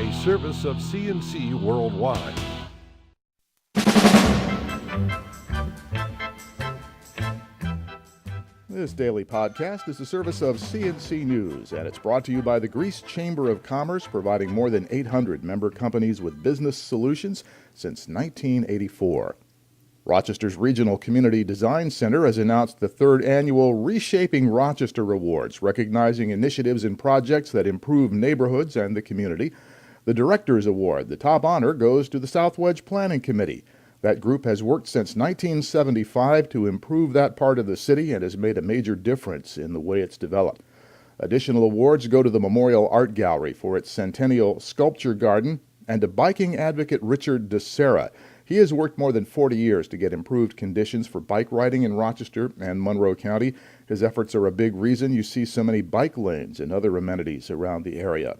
a service of CNC Worldwide. This daily podcast is a service of CNC News, and it's brought to you by the Greece Chamber of Commerce, providing more than 800 member companies with business solutions since 1984. Rochester's Regional Community Design Center has announced the third annual Reshaping Rochester Awards, recognizing initiatives and projects that improve neighborhoods and the community. The Directors Award, the top honor, goes to the South Wedge Planning Committee. That group has worked since 1975 to improve that part of the city and has made a major difference in the way it's developed. Additional awards go to the Memorial Art Gallery for its Centennial Sculpture Garden and to biking advocate Richard DeSera. He has worked more than 40 years to get improved conditions for bike riding in Rochester and Monroe County. His efforts are a big reason you see so many bike lanes and other amenities around the area.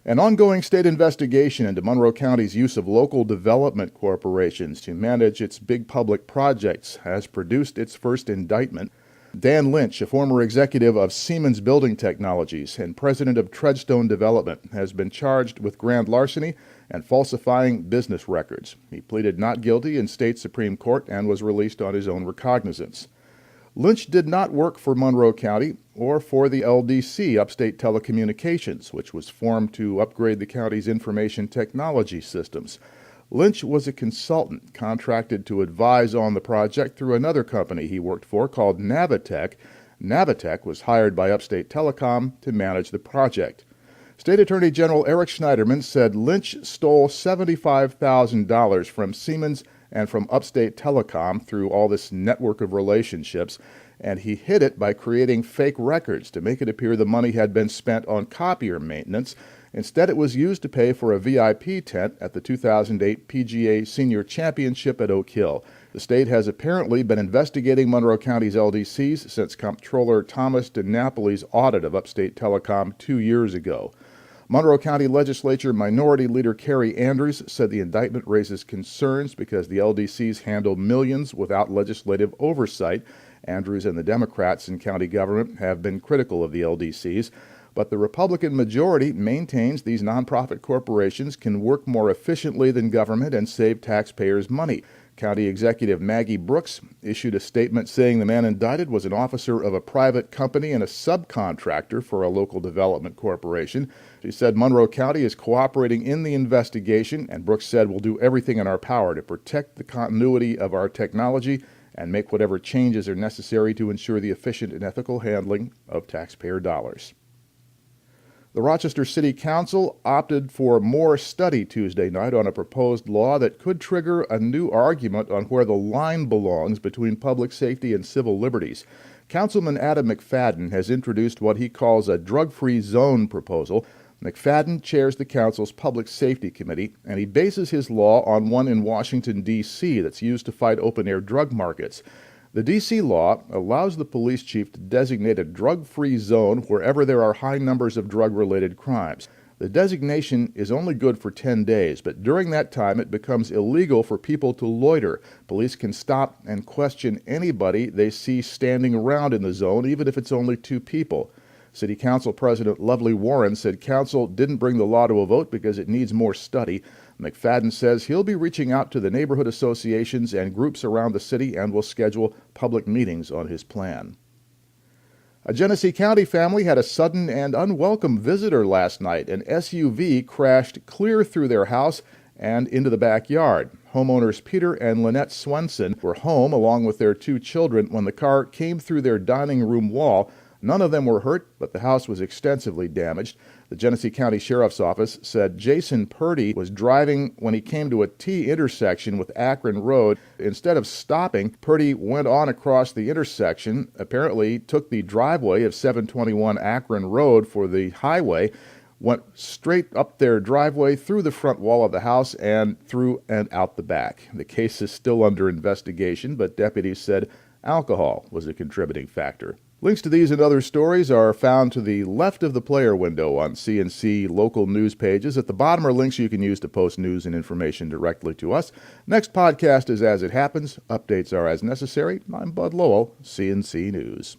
An ongoing state investigation into Monroe County's use of local development corporations to manage its big public projects has produced its first indictment. Dan Lynch, a former executive of Siemens Building Technologies and president of Treadstone Development, has been charged with grand larceny and falsifying business records. He pleaded not guilty in state Supreme Court and was released on his own recognizance. Lynch did not work for Monroe County or for the LDC, Upstate Telecommunications, which was formed to upgrade the county's information technology systems. Lynch was a consultant contracted to advise on the project through another company he worked for called Navitech. Navitech was hired by Upstate Telecom to manage the project. State Attorney General Eric Schneiderman said Lynch stole $75,000 from Siemens and from Upstate Telecom through all this network of relationships, and he hid it by creating fake records to make it appear the money had been spent on copier maintenance. Instead, it was used to pay for a VIP tent at the 2008 PGA Senior Championship at Oak Hill. The state has apparently been investigating Monroe County's LDCs since Comptroller Thomas DiNapoli's audit of Upstate Telecom 2 years ago. Monroe County Legislature Minority Leader Carrie Andrews said the indictment raises concerns because the LDCs handle millions without legislative oversight. Andrews and the Democrats in county government have been critical of the LDCs, but the Republican majority maintains these nonprofit corporations can work more efficiently than government and save taxpayers money. County Executive Maggie Brooks issued a statement saying the man indicted was an officer of a private company and a subcontractor for a local development corporation. She said Monroe County is cooperating in the investigation, and Brooks said we'll do everything in our power to protect the continuity of our technology and make whatever changes are necessary to ensure the efficient and ethical handling of taxpayer dollars. The Rochester City Council opted for more study Tuesday night on a proposed law that could trigger a new argument on where the line belongs between public safety and civil liberties. Councilman Adam McFadden has introduced what he calls a drug-free zone proposal. McFadden chairs the council's Public Safety Committee, and he bases his law on one in Washington, D.C. that's used to fight open-air drug markets. The D.C. law allows the police chief to designate a drug-free zone wherever there are high numbers of drug-related crimes. The designation is only good for 10 days, but during that time it becomes illegal for people to loiter. Police can stop and question anybody they see standing around in the zone, even if it's only 2 people. City Council President Lovely Warren said council didn't bring the law to a vote because it needs more study. McFadden says he'll be reaching out to the neighborhood associations and groups around the city and will schedule public meetings on his plan. A Genesee County family had a sudden and unwelcome visitor last night. An SUV crashed clear through their house and into the backyard. Homeowners Peter and Lynette Swenson were home along with their 2 children when the car came through their dining room wall. None of them were hurt, but the house was extensively damaged. The Genesee County Sheriff's Office said Jason Purdy was driving when he came to a T intersection with Akron Road. Instead of stopping, Purdy went on across the intersection, apparently took the driveway of 721 Akron Road for the highway, went straight up their driveway, through the front wall of the house, and through and out the back. The case is still under investigation, but deputies said alcohol was a contributing factor. Links to these and other stories are found to the left of the player window on CNC local news pages. At the bottom are links you can use to post news and information directly to us. Next podcast is As It Happens. Updates are as necessary. I'm Bud Lowell, CNC News.